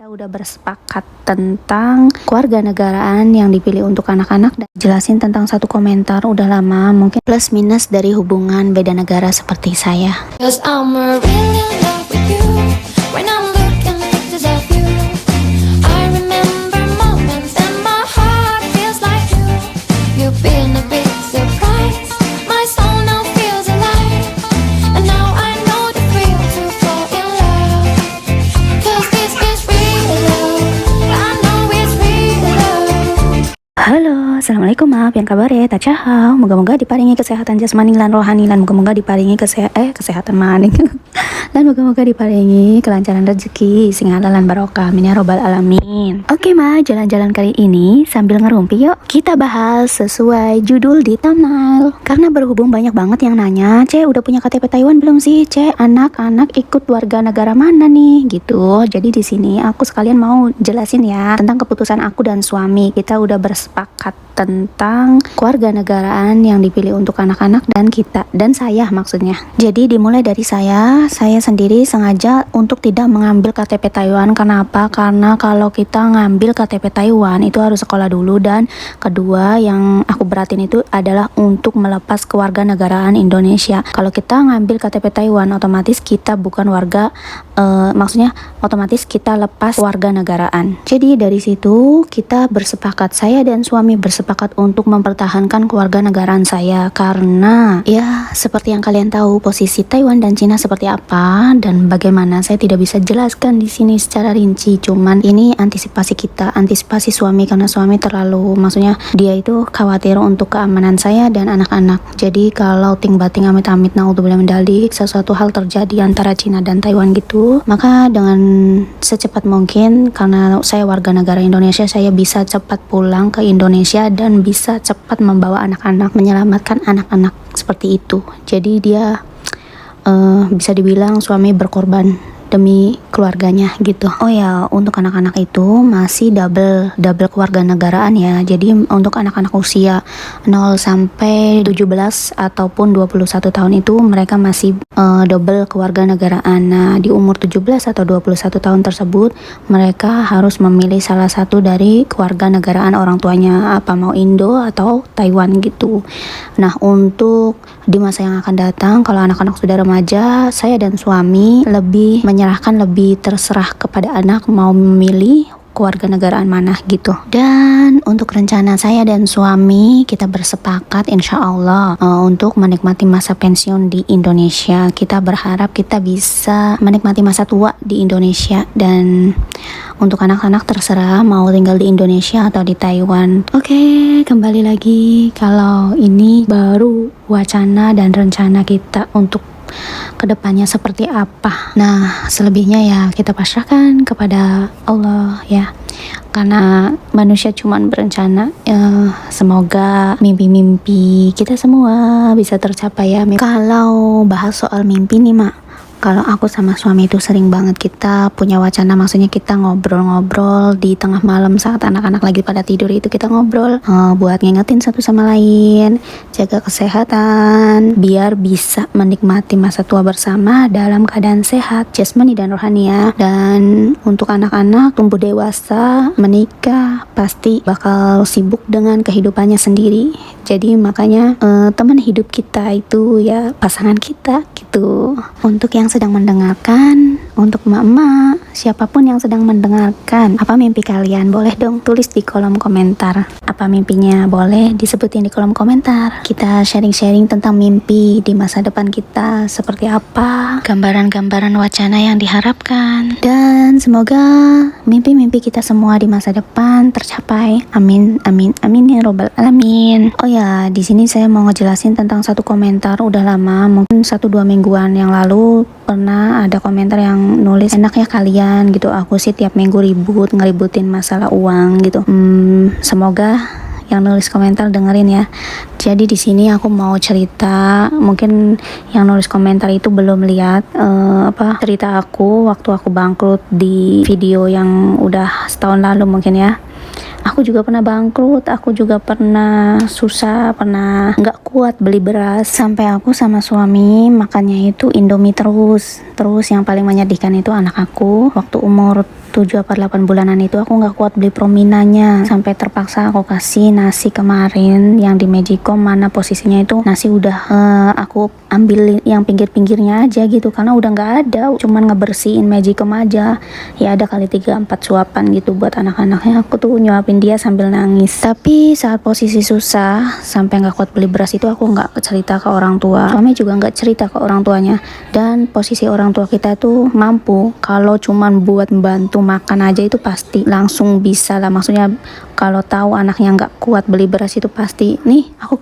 Kita udah bersepakat tentang kewarganegaraan yang dipilih untuk anak-anak dan jelasin tentang satu komentar udah lama, mungkin plus minus dari hubungan beda negara seperti saya. Halo, assalamualaikum, maaf yang kabar ya, tacahau. Moga-moga diparingi kesehatan jasmani lan rohani, lan moga-moga diparingi kesehatan maning dan moga-moga diparingi kelancaran rezeki sing halal lan barokah, amin ya robbal alamin. Oke ma, jalan-jalan kali ini sambil ngerumpi yuk kita bahas sesuai judul di thumbnail. Karena berhubung banyak banget yang nanya, "Ce, udah punya KTP Taiwan belum sih? Ce, anak-anak ikut warga negara mana nih?" gitu. Jadi di sini aku sekalian mau jelasin ya tentang keputusan aku dan suami. Kita udah bersepakat tentang kewarganegaraan yang dipilih untuk anak-anak dan saya maksudnya. Jadi dimulai dari saya sendiri sengaja untuk tidak mengambil KTP Taiwan. Kenapa? Karena kalau kita ngambil KTP Taiwan itu harus sekolah dulu, dan kedua yang aku beratin itu adalah untuk melepas kewarganegaraan Indonesia. Kalau kita ngambil KTP Taiwan otomatis kita bukan warga, maksudnya otomatis kita lepas warganegaraan. Jadi dari situ kita bersepakat, saya dan suami bersepakat untuk mempertahankan kewarganegaraan saya, karena ya seperti yang kalian tahu posisi Taiwan dan Cina seperti apa dan bagaimana saya tidak bisa jelaskan di sini secara rinci. Cuman ini antisipasi suami, karena suami terlalu, maksudnya dia itu khawatir untuk keamanan saya dan anak-anak. Jadi kalau ting bating amit-amit naudzubillah min dzalik sesuatu hal terjadi antara Cina dan Taiwan gitu, maka dengan secepat mungkin, karena saya warga negara Indonesia, saya bisa cepat pulang ke Indonesia dan bisa cepat membawa anak-anak, menyelamatkan anak-anak seperti itu. Jadi dia bisa dibilang suami berkorban demi keluarganya gitu. Oh ya, untuk anak-anak itu masih double kewarganegaraan ya. Jadi untuk anak-anak usia 0 sampai 17 ataupun 21 tahun itu mereka masih double kewarganegaraan. Nah, di umur 17 atau 21 tahun tersebut mereka harus memilih salah satu dari kewarganegaraan orang tuanya, apa mau Indo atau Taiwan gitu. Nah, untuk di masa yang akan datang kalau anak-anak sudah remaja, saya dan suami lebih terserah kepada anak mau memilih kewarganegaraan mana gitu. Dan untuk rencana saya dan suami, kita bersepakat insya Allah untuk menikmati masa pensiun di Indonesia. Kita berharap kita bisa menikmati masa tua di Indonesia, dan untuk anak-anak terserah mau tinggal di Indonesia atau di Taiwan. Oke, kembali lagi, kalau ini baru wacana dan rencana kita untuk kedepannya seperti apa. Nah, selebihnya ya kita pasrahkan kepada Allah ya, karena manusia cuman berencana. Semoga mimpi-mimpi kita semua bisa tercapai ya. Kalau bahas soal mimpi nih mak, kalau aku sama suami itu sering banget kita punya wacana, maksudnya kita ngobrol-ngobrol di tengah malam saat anak-anak lagi pada tidur, itu kita ngobrol buat ngingetin satu sama lain, jaga kesehatan biar bisa menikmati masa tua bersama dalam keadaan sehat jasmani dan rohani ya. Dan untuk anak-anak tumbuh dewasa, menikah, pasti bakal sibuk dengan kehidupannya sendiri. Jadi makanya teman hidup kita itu ya pasangan kita gitu. Untuk yang sedang mendengarkan, untuk emak-emak, siapapun yang sedang mendengarkan, apa mimpi kalian? Boleh dong tulis di kolom komentar. Apa mimpinya? Boleh disebutin di kolom komentar. Kita sharing-sharing tentang mimpi di masa depan kita seperti apa, gambaran-gambaran wacana yang diharapkan, dan semoga mimpi-mimpi kita semua di masa depan tercapai. Amin, amin, amin ya robbal alamin. Oh ya, di sini saya mau ngejelasin tentang satu komentar udah lama, mungkin 1-2 mingguan yang lalu pernah ada komentar yang nulis, "Enaknya kalian gitu, aku sih tiap minggu ngeributin masalah uang gitu." Semoga yang nulis komentar dengerin ya. Jadi di sini aku mau cerita, mungkin yang nulis komentar itu belum lihat cerita aku waktu aku bangkrut di video yang udah setahun lalu mungkin ya. Aku juga pernah bangkrut, aku juga pernah susah, pernah nggak kuat beli beras, sampai aku sama suami makannya itu Indomie terus. Yang paling menyedihkan itu anak aku waktu umur 7 apa 8 bulanan itu aku nggak kuat beli prominanya, sampai terpaksa aku kasih nasi kemarin yang di Magicom, mana posisinya itu nasi udah aku ambil yang pinggir-pinggirnya aja gitu, karena udah nggak ada, cuman ngebersihin Magicom aja. Ya ada kali 3-4 suapan gitu buat anak-anaknya, aku tuh nyuapin dia sambil nangis. Tapi saat posisi susah sampai nggak kuat beli beras itu, aku nggak cerita ke orang tua, suami juga nggak cerita ke orang tuanya. Dan posisi orang tua kita tuh mampu, kalau cuman buat bantu makan aja itu pasti langsung bisa lah, maksudnya kalau tahu anaknya nggak kuat beli beras itu pasti, nih aku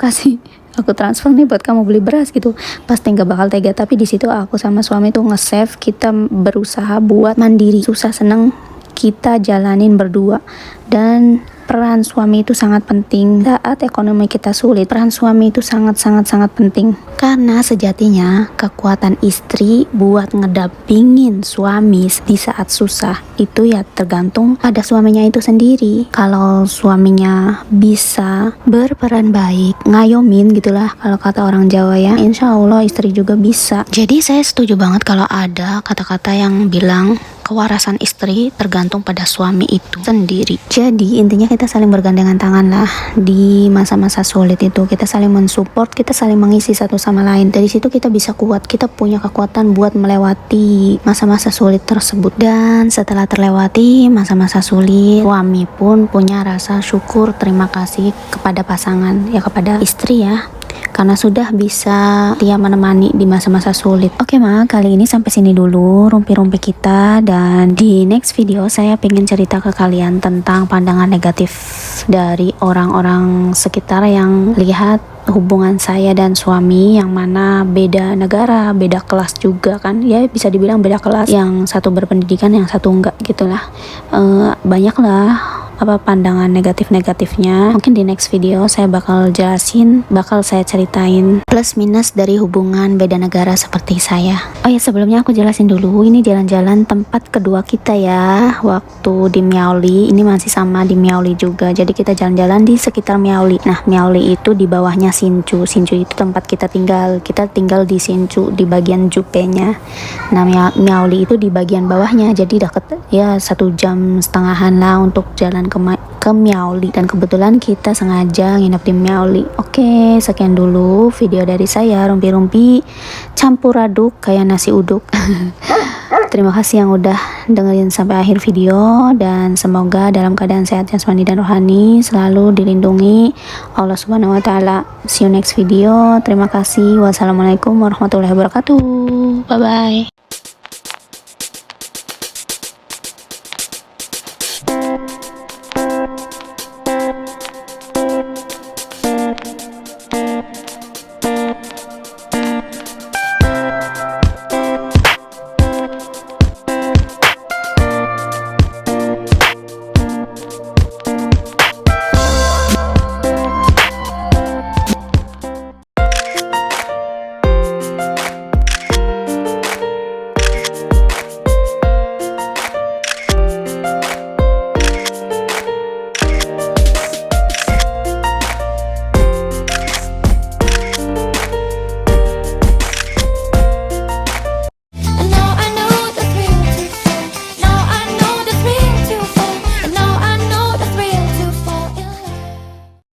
transfer nih buat kamu beli beras gitu, pasti nggak bakal tega. Tapi di situ aku sama suami tuh nge-save, kita berusaha buat mandiri, susah seneng kita jalanin berdua. Dan peran suami itu sangat penting saat ekonomi kita sulit. Peran suami itu sangat penting, karena sejatinya kekuatan istri buat ngedampingin suami di saat susah itu ya tergantung pada suaminya itu sendiri. Kalau suaminya bisa berperan baik, ngayomin gitulah kalau kata orang Jawa ya, insya Allah istri juga bisa. Jadi saya setuju banget kalau ada kata-kata yang bilang kewarasan istri tergantung pada suami itu sendiri. Jadi intinya kita saling bergandengan tangan lah di masa-masa sulit itu, kita saling mensupport, kita saling mengisi satu sama lain. Dari situ kita bisa kuat, kita punya kekuatan buat melewati masa-masa sulit tersebut. Dan setelah terlewati masa-masa sulit, suami pun punya rasa syukur, terima kasih kepada pasangan, ya kepada istri ya, karena sudah bisa dia menemani di masa-masa sulit. Oke kali ini sampai sini dulu rumpi-rumpi kita, dan di next video saya pengen cerita ke kalian tentang pandangan negatif dari orang-orang sekitar yang lihat hubungan saya dan suami, yang mana beda negara, beda kelas juga kan, ya bisa dibilang beda kelas, yang satu berpendidikan, yang satu enggak gitulah. Banyak lah pandangan negatifnya. Mungkin di next video saya bakal jelasin, bakal saya ceritain plus minus dari hubungan beda negara seperti saya. Oh ya, sebelumnya aku jelasin dulu, ini jalan-jalan tempat kedua kita ya, waktu di Miaoli. Ini masih sama di Miaoli juga, jadi kita jalan-jalan di sekitar Miaoli. Nah, Miaoli itu di bawahnya Hsinchu itu tempat kita tinggal di Hsinchu, di bagian Jupenya. Nah, Miaoli itu di bagian bawahnya, jadi deket ya, 1,5 jam lah untuk jalan ke Miaoli, dan kebetulan kita sengaja nginep di Miaoli. Oke, sekian dulu video dari saya, rumpi-rumpi campur aduk kayak nasi uduk. Terima kasih yang udah dengerin sampai akhir video, dan semoga dalam keadaan sehat jasmani dan rohani, selalu dilindungi Allah Subhanahu wa taala. See you next video. Terima kasih. Wassalamualaikum warahmatullahi wabarakatuh. Bye bye.